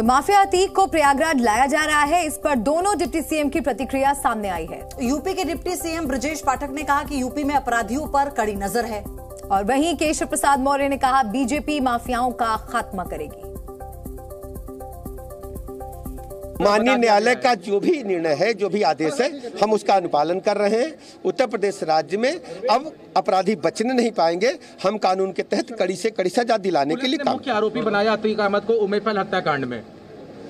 तो माफिया अतीक को प्रयागराज लाया जा रहा है, इस पर दोनों डिप्टी सीएम की प्रतिक्रिया सामने आई है। यूपी के डिप्टी सीएम ब्रजेश पाठक ने कहा कि यूपी में अपराधियों पर कड़ी नजर है, और वहीं केशव प्रसाद मौर्य ने कहा बीजेपी माफियाओं का खात्मा करेगी। माननीय न्यायालय का जो भी निर्णय है, जो भी आदेश है, हम उसका अनुपालन कर रहे हैं। उत्तर प्रदेश राज्य में अब अपराधी बचने नहीं पाएंगे। हम कानून के तहत कड़ी से कड़ी सजा दिलाने के लिए काम। मुख्य आरोपी बनाया अतीक अहमद को उमेफल हत्याकांड में,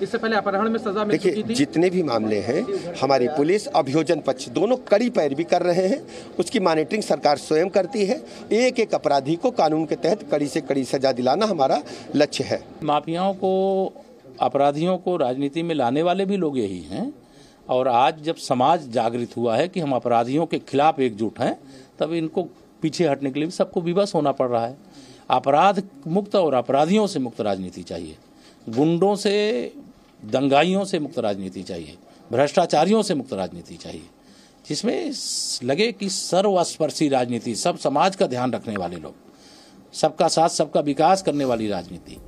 इससे पहले अपहरण में सजा मिल चुकी थी। देखिए, जितने भी मामले हैं, हमारी पुलिस अभियोजन पक्ष दोनों कड़ी पैरवी कर रहे हैं। उसकी मॉनिटरिंग सरकार स्वयं करती है। एक एक अपराधी को कानून के तहत कड़ी से कड़ी सजा दिलाना हमारा लक्ष्य है। माफियाओं को, अपराधियों को राजनीति में लाने वाले भी लोग यही हैं, और आज जब समाज जागृत हुआ है कि हम अपराधियों के खिलाफ एकजुट हैं, तब इनको पीछे हटने के लिए भी सबको विवश होना पड़ रहा है। अपराध मुक्त और अपराधियों से मुक्त राजनीति चाहिए, गुंडों से, दंगाइयों से मुक्त राजनीति चाहिए, भ्रष्टाचारियों से मुक्त राजनीति चाहिए, जिसमें लगे कि सर्वस्पर्शी राजनीति, सब समाज का ध्यान रखने वाले लोग, सबका साथ सबका विकास करने वाली राजनीति।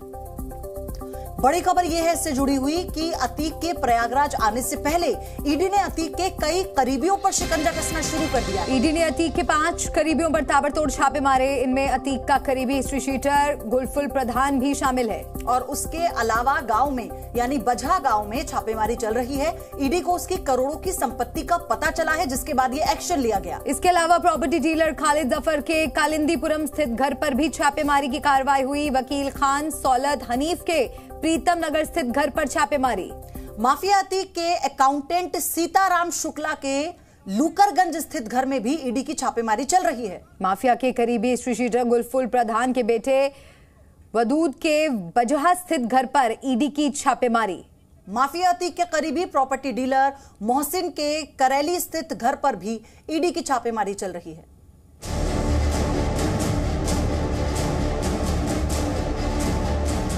बड़ी खबर यह है इससे जुड़ी हुई कि अतीक के प्रयागराज आने से पहले ईडी ने अतीक के कई करीबियों पर शिकंजा कसना शुरू कर दिया। ईडी ने अतीक के 5 करीबियों पर ताबड़तोड़ छापे मारे। इनमें अतीक का करीबी हिस्ट्री शीटर गुलफुल प्रधान भी शामिल है, और उसके अलावा गांव में यानी बझा गांव में छापेमारी चल रही है। ईडी को उसकी करोड़ों की संपत्ति का पता चला है, जिसके बाद ये एक्शन लिया गया। इसके अलावा प्रॉपर्टी डीलर खालिद जफर के कालिंदीपुरम स्थित घर पर भी छापेमारी की कार्रवाई हुई। वकील खान सौलत हनीफ के प्रीतम नगर स्थित घर पर छापेमारी। माफिया अतीक के अकाउंटेंट सीताराम शुक्ला के लूकरगंज स्थित घर में भी ईडी की छापेमारी चल रही है। माफिया के करीबी हिस्ट्री शीटर गुलफुल प्रधान के बेटे वदूद के बजहा स्थित घर पर ईडी की छापेमारी। माफिया अतीक के करीबी प्रॉपर्टी डीलर मोहसिन के करेली स्थित घर पर भी ईडी की छापेमारी चल रही है।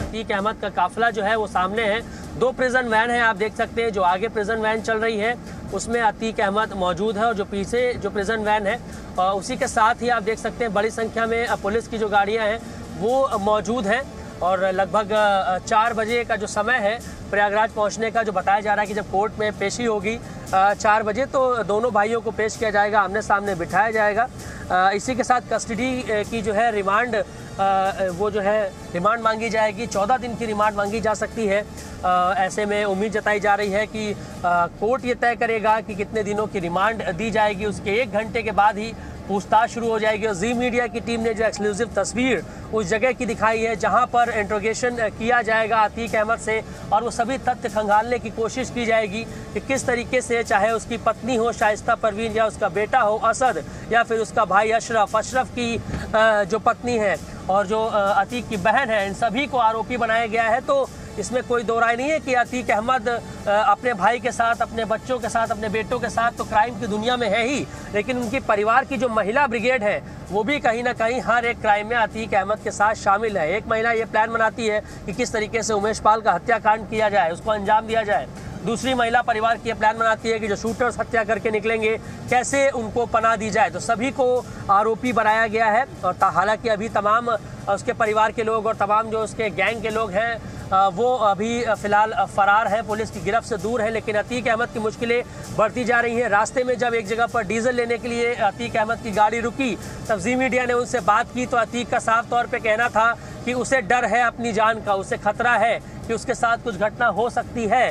अतीक अहमद का काफिला जो है वो सामने है। 2 प्रिजन वैन है, आप देख सकते हैं। जो आगे प्रिजन वैन चल रही है उसमें अतीक अहमद मौजूद है, और जो पीछे जो प्रिजन वैन है उसी के साथ ही आप देख सकते हैं बड़ी संख्या में पुलिस की जो गाड़ियां हैं वो मौजूद हैं। और लगभग 4 बजे का जो समय है प्रयागराज पहुंचने का, जो बताया जा रहा है कि जब कोर्ट में पेशी होगी 4 बजे, तो दोनों भाइयों को पेश किया जाएगा, आमने सामने बिठाया जाएगा। इसी के साथ कस्टडी की जो है रिमांड, वो जो है रिमांड मांगी जाएगी। 14 दिन की रिमांड मांगी जा सकती है। ऐसे में उम्मीद जताई जा रही है कि कोर्ट ये तय करेगा कि कितने दिनों की रिमांड दी जाएगी। उसके 1 घंटे के बाद ही पूछताछ शुरू हो जाएगी। और जी मीडिया की टीम ने जो एक्सक्लूसिव तस्वीर उस जगह की दिखाई है जहां पर इंट्रोगेशन किया जाएगा अतीक अहमद से, और वो सभी तथ्य खंगालने की कोशिश की जाएगी कि किस तरीके से, चाहे उसकी पत्नी हो शाइस्ता परवीन, या उसका बेटा हो असद, या फिर उसका भाई अशरफ की जो पत्नी है और जो अतीक की बहन है, इन सभी को आरोपी बनाया गया है। तो इसमें कोई दो राय नहीं है कि अतीक अहमद अपने भाई के साथ, अपने बच्चों के साथ, अपने बेटों के साथ तो क्राइम की दुनिया में है ही, लेकिन उनकी परिवार की जो महिला ब्रिगेड है वो भी कहीं ना कहीं हर एक क्राइम में अतीक अहमद के साथ शामिल है। एक महिला ये प्लान बनाती है कि किस तरीके से उमेश पाल का हत्याकांड किया जाए, उसको अंजाम दिया जाए। दूसरी महिला परिवार की प्लान बनाती है कि जो शूटर्स हत्या करके निकलेंगे कैसे उनको पनाह दी जाए। तो सभी को आरोपी बनाया गया है, और हालांकि अभी तमाम उसके परिवार के लोग और तमाम जो उसके गैंग के लोग हैं वो अभी फिलहाल फरार हैं, पुलिस की गिरफ्त से दूर है। लेकिन अतीक अहमद की मुश्किलें बढ़ती जा रही हैं। रास्ते में जब एक जगह पर डीजल लेने के लिए अतीक अहमद की गाड़ी रुकी, तब जी मीडिया ने उनसे बात की, तो अतीक का साफ तौर पे कहना था कि उसे डर है अपनी जान का, उसे खतरा है कि उसके साथ कुछ घटना हो सकती है।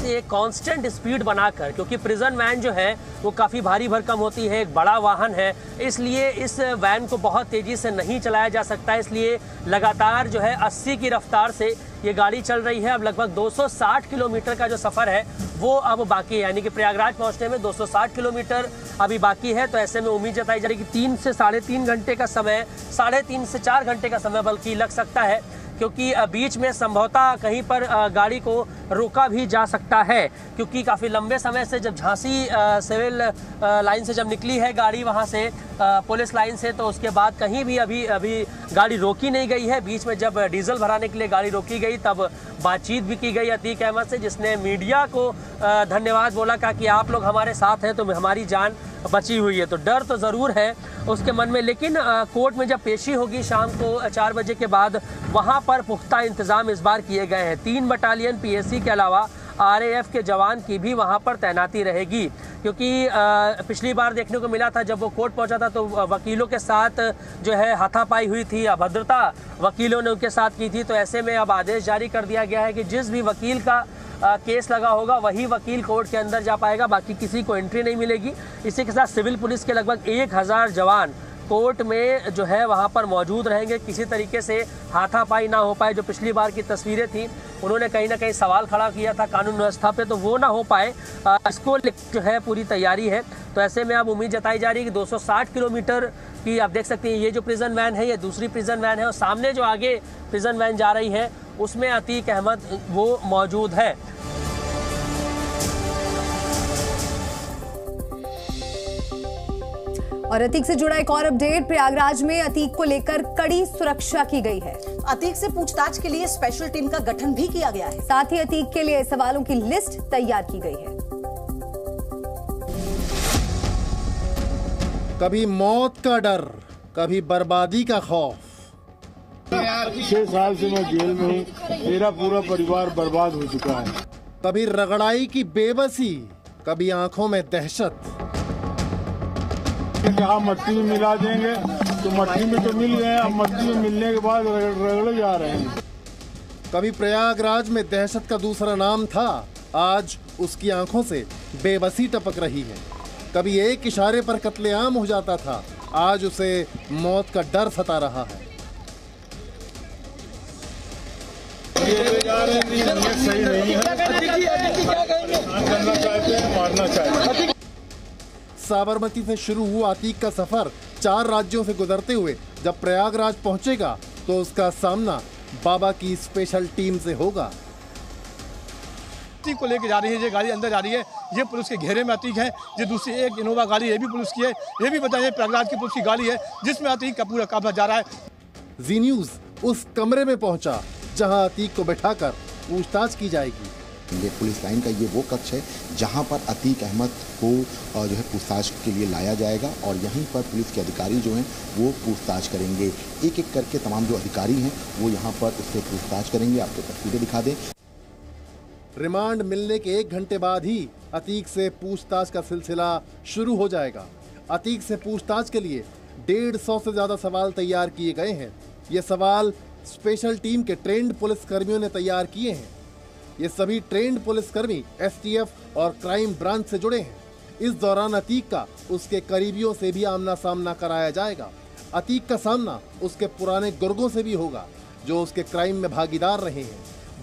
एक कांस्टेंट स्पीड बनाकर, क्योंकि प्रिजन वैन जो है वो काफ़ी भारी भरकम होती है, एक बड़ा वाहन है, इसलिए इस वैन को बहुत तेज़ी से नहीं चलाया जा सकता। इसलिए लगातार जो है 80 की रफ्तार से ये गाड़ी चल रही है। अब लगभग 260 किलोमीटर का जो सफ़र है वो अब बाकी है, यानी कि प्रयागराज पहुंचने में 260 किलोमीटर अभी बाकी है। तो ऐसे में उम्मीद जताई जा रही है कि 3 से 3.5 घंटे का समय, 3.5 से 4 घंटे का समय बल्कि लग सकता है, क्योंकि बीच में संभवतः कहीं पर गाड़ी को रोका भी जा सकता है, क्योंकि काफ़ी लंबे समय से जब झांसी सिविल लाइन से जब निकली है गाड़ी वहां से पुलिस लाइन से, तो उसके बाद कहीं भी अभी गाड़ी रोकी नहीं गई है। बीच में जब डीजल भराने के लिए गाड़ी रोकी गई तब बातचीत भी की गई अतीक अहमद से, जिसने मीडिया को धन्यवाद बोला, कहा कि आप लोग हमारे साथ हैं तो हमारी जान बची हुई है। तो डर तो ज़रूर है उसके मन में, लेकिन कोर्ट में जब पेशी होगी शाम को 4 बजे के बाद, वहाँ पर पुख्ता इंतज़ाम इस बार किए गए हैं। 3 बटालियन PSC के अलावा RAF के जवान की भी वहाँ पर तैनाती रहेगी, क्योंकि पिछली बार देखने को मिला था जब वो कोर्ट पहुँचा था तो वकीलों के साथ जो है हाथापाई हुई थी, अभद्रता वकीलों ने उनके साथ की थी। तो ऐसे में अब आदेश जारी कर दिया गया है कि जिस भी वकील का केस लगा होगा वही वकील कोर्ट के अंदर जा पाएगा, बाकी किसी को एंट्री नहीं मिलेगी। इसी के साथ सिविल पुलिस के लगभग 1000 जवान कोर्ट में जो है वहाँ पर मौजूद रहेंगे। किसी तरीके से हाथापाई ना हो पाए। जो पिछली बार की तस्वीरें थी उन्होंने कहीं ना कहीं सवाल खड़ा किया था कानून व्यवस्था पे, तो वो ना हो पाए, इसको जो है पूरी तैयारी है। तो ऐसे में अब उम्मीद जताई जा रही है कि 260 किलोमीटर की आप देख सकते हैं ये जो प्रिजन वैन है, ये दूसरी प्रिजन वैन है, और सामने जो आगे प्रिजन वैन जा रही है उसमें अतीक अहमद वो मौजूद है। और अतीक से जुड़ा एक और अपडेट, प्रयागराज में अतीक को लेकर कड़ी सुरक्षा की गई है। अतीक से पूछताछ के लिए स्पेशल टीम का गठन भी किया गया है। साथ ही अतीक के लिए सवालों की लिस्ट तैयार की गई है। कभी मौत का डर, कभी बर्बादी का खौफ। 6 साल से मैं जेल में हूँ, मेरा पूरा परिवार बर्बाद हो चुका है। कभी रगड़ाई की बेबसी, कभी आंखों में दहशत। कहा मट्टी में मिला देंगे तो मट्टी में तो मिल गए, अब मट्टी में मिलने के बाद रगड़े जा रहे हैं। कभी प्रयागराज में दहशत का दूसरा नाम था, आज उसकी आंखों से बेबसी टपक रही है। कभी एक इशारे पर कत्लेआम हो जाता था, आज उसे मौत का डर सता रहा है। सही नहीं है, करना चाहते हैं, मारना चाहते हैं। साबरमती से शुरू हुआ अतीक का सफर 4 राज्यों से गुजरते हुए जब प्रयागराज पहुंचेगा तो उसका सामना बाबा की स्पेशल टीम से होगा। अतीक को लेकर जा रही है, ये गाड़ी अंदर जा रही है, ये पुलिस के घेरे में अतीक है। ये दूसरी एक इनोवा गाड़ी ये भी पुलिस की है, ये भी बताइए प्रयागराज की पुलिस की गाड़ी है जिसमें अतीक का पूरा काफिला जा रहा है। जी न्यूज उस कमरे में पहुंचा जहां अतीक को बैठाकर पूछताछ की जाएगी। ये पुलिस लाइन का ये वो कक्ष है जहां पर अतीक अहमद को जो है पूछताछ के लिए लाया जाएगा और यहीं पर पुलिस के अधिकारी जो हैं वो पूछताछ करेंगे। एक एक करके तमाम जो अधिकारी हैं वो यहां पर उससे पूछताछ करेंगे। आपको तस्वीरें दिखा दें। रिमांड मिलने के 1 घंटे बाद ही अतीक से पूछताछ का सिलसिला शुरू हो जाएगा। अतीक से पूछताछ के लिए 150 से ज्यादा सवाल तैयार किए गए हैं। ये सवाल स्पेशल टीम के ट्रेंड पुलिस कर्मियों ने तैयार किए हैं। ये सभी ट्रेंड पुलिसकर्मी STF और क्राइम ब्रांच से जुड़े हैं। इस दौरान अतीक का उसके करीबियों से भी आमना सामना कराया जाएगा। अतीक का सामना उसके पुराने गुर्गों से भी होगा जो उसके क्राइम में भागीदार रहे हैं।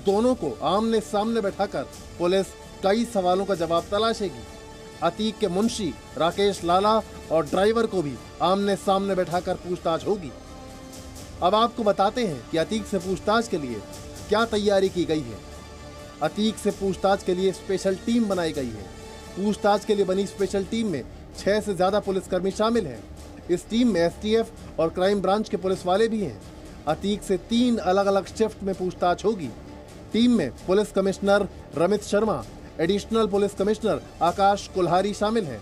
दोनों को आमने सामने बैठाकर पुलिस कई सवालों का जवाब तलाशेगी। अतीक के मुंशी राकेश लाला और ड्राइवर को भी आमने सामने बैठाकर पूछताछ होगी। अब आपको बताते हैं कि अतीक से पूछताछ के लिए क्या तैयारी की गई है। अतीक से पूछताछ के लिए स्पेशल टीम बनाई गई है। पूछताछ के लिए बनी स्पेशल टीम में 6 से ज्यादा पुलिसकर्मी शामिल हैं। इस टीम में STF और क्राइम ब्रांच के पुलिस वाले भी हैं। अतीक से 3 अलग अलग शिफ्ट में पूछताछ होगी। टीम में police commissioner Ramit Sharma, additional police commissioner Akash Kulhari शामिल हैं।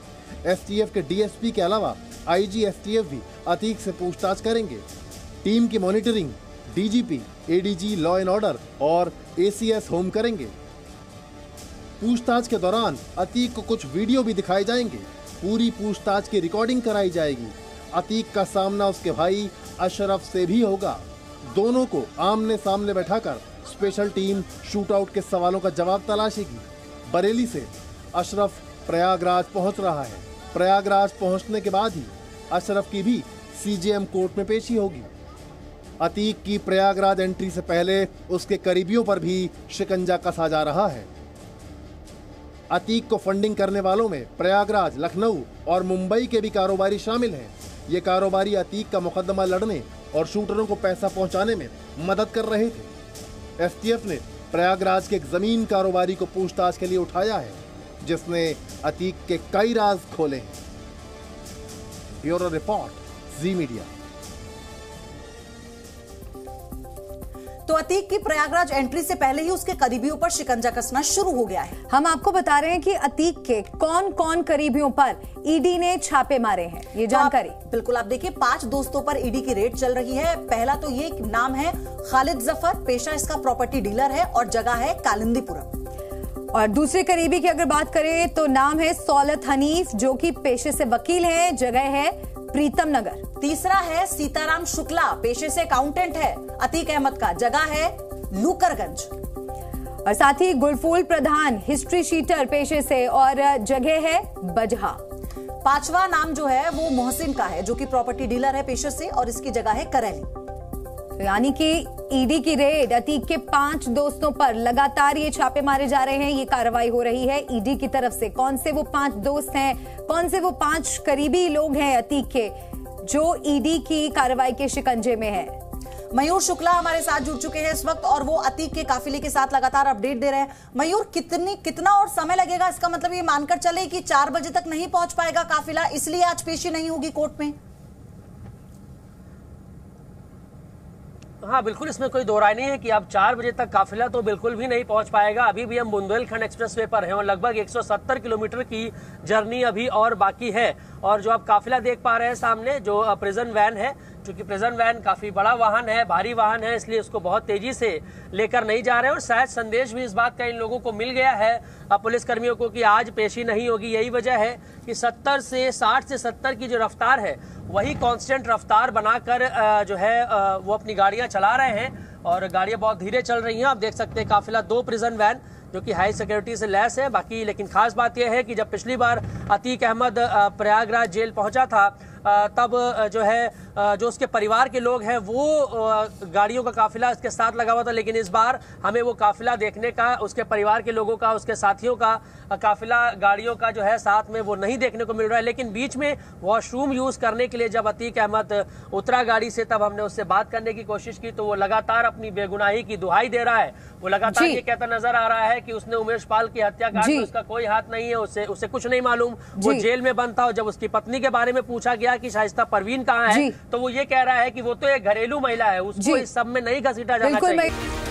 STF के DSP के अलावा IG STF भी अतीक से पूछताछ करेंगे। टीम की monitoring DGP, ADG law and order और ACS होम करेंगे। पूछताछ के दौरान अतीक को कुछ वीडियो भी दिखाए जाएंगे। पूरी पूछताछ की रिकॉर्डिंग कराई जाएगी। अतीक का सामना उसके भाई अशरफ से भी होगा। दोनों को आमने सामने बैठाकर स्पेशल टीम शूट आउट के सवालों का जवाब तलाशेगी। बरेली से अशरफ प्रयागराज पहुंच रहा है। प्रयागराज पहुंचने के बाद ही अशरफ की भी CJM कोर्ट में पेशी होगी। अतीक की प्रयागराज एंट्री से पहले उसके करीबियों पर भी शिकंजा कसा जा रहा है। अतीक को फंडिंग करने वालों में प्रयागराज, लखनऊ और मुंबई के भी कारोबारी शामिल हैं। ये कारोबारी अतीक का मुकदमा लड़ने और शूटरों को पैसा पहुंचाने में मदद कर रहे थे। STF ने प्रयागराज के एक जमीन कारोबारी को पूछताछ के लिए उठाया है जिसने अतीक के कई राज खोले हैं। ब्यूरो रिपोर्ट, जी मीडिया। तो अतीक की प्रयागराज एंट्री से पहले ही उसके करीबियों पर शिकंजा कसना शुरू हो गया है। हम आपको बता रहे हैं कि अतीक के कौन कौन करीबियों पर ईडी ने छापे मारे हैं, ये जानकारी। बिल्कुल, आप देखिए 5 दोस्तों पर ईडी की रेड चल रही है। पहला तो ये नाम है खालिद जफर, पेशा इसका प्रॉपर्टी डीलर है और जगह है कालिंदीपुरम। और दूसरे करीबी की अगर बात करें तो नाम है सौलत हनीफ, जो कि पेशे से वकील हैं, जगह है प्रीतम नगर। तीसरा है सीताराम शुक्ला, पेशे से अकाउंटेंट है, अतीक अहमद का, जगह है लूकरगंज। और साथ ही गुलफूल प्रधान, हिस्ट्री शीटर पेशे से और जगह है बजहा। पांचवा नाम जो है वो मोहसिन का है, जो कि प्रॉपर्टी डीलर है पेशे से और इसकी जगह है करैली। यानी कि ईडी की रेड अतीक के 5 दोस्तों पर लगातार ये छापे मारे जा रहे हैं, ये कार्रवाई हो रही है ईडी की तरफ से। कौन से वो 5 दोस्त हैं, कौन से वो 5 करीबी लोग हैं अतीक के, जो ईडी की कार्रवाई के शिकंजे में है। मयूर शुक्ला हमारे साथ जुड़ चुके हैं इस वक्त और वो अतीक के काफिले के साथ लगातार अपडेट दे रहे हैं। मयूर, कितना और समय लगेगा? इसका मतलब ये मानकर चले कि 4 बजे तक नहीं पहुंच पाएगा काफिला, इसलिए आज पेशी नहीं होगी कोर्ट में? हाँ बिल्कुल, इसमें कोई दो राय नहीं है कि अब 4 बजे तक काफिला तो बिल्कुल भी नहीं पहुंच पाएगा। अभी भी हम बुंदेलखंड एक्सप्रेसवे पर हैं और लगभग 170 किलोमीटर की जर्नी अभी और बाकी है। और जो आप काफिला देख पा रहे हैं सामने, जो प्रिजन वैन है, क्योंकि प्रिजन वैन काफी बड़ा वाहन है, भारी वाहन है, इसलिए उसको बहुत तेजी से लेकर नहीं जा रहे हैं। और शायद संदेश भी इस बात का इन लोगों को मिल गया है, पुलिस कर्मियों को, कि आज पेशी नहीं होगी। यही वजह है कि 60 से 70 की जो रफ्तार है वही कांस्टेंट रफ्तार बनाकर जो है वो अपनी गाड़ियां चला रहे हैं और गाड़ियां बहुत धीरे चल रही हैं। आप देख सकते हैं काफिला 2 प्रिजन वैन जो कि हाई सिक्योरिटी से लैस है। बाकी लेकिन खास बात यह है कि जब पिछली बार अतीक अहमद प्रयागराज जेल पहुंचा था तब जो है जो उसके परिवार के लोग हैं वो गाड़ियों का काफिला इसके साथ लगा हुआ था, लेकिन इस बार हमें वो काफिला देखने का, उसके परिवार के लोगों का, उसके साथियों का काफिला गाड़ियों का जो है साथ में वो नहीं देखने को मिल रहा है। लेकिन बीच में वॉशरूम यूज करने के लिए जब अतीक अहमद उतरा गाड़ी से, तब हमने उससे बात करने की कोशिश की तो वो लगातार अपनी बेगुनाही की दुहाई दे रहा है। वो लगातार ये कहता नजर आ रहा है कि उसने उमेश पाल की हत्याकांड में उसका कोई हाथ नहीं है, उसे कुछ नहीं मालूम, वो जेल में बंद था। और जब उसकी पत्नी के बारे में पूछा गया कि शाइस्ता परवीन कहाँ है, तो वो ये कह रहा है कि वो तो एक घरेलू महिला है, उसको इस सब में नहीं घसीटा जाना चाहिए।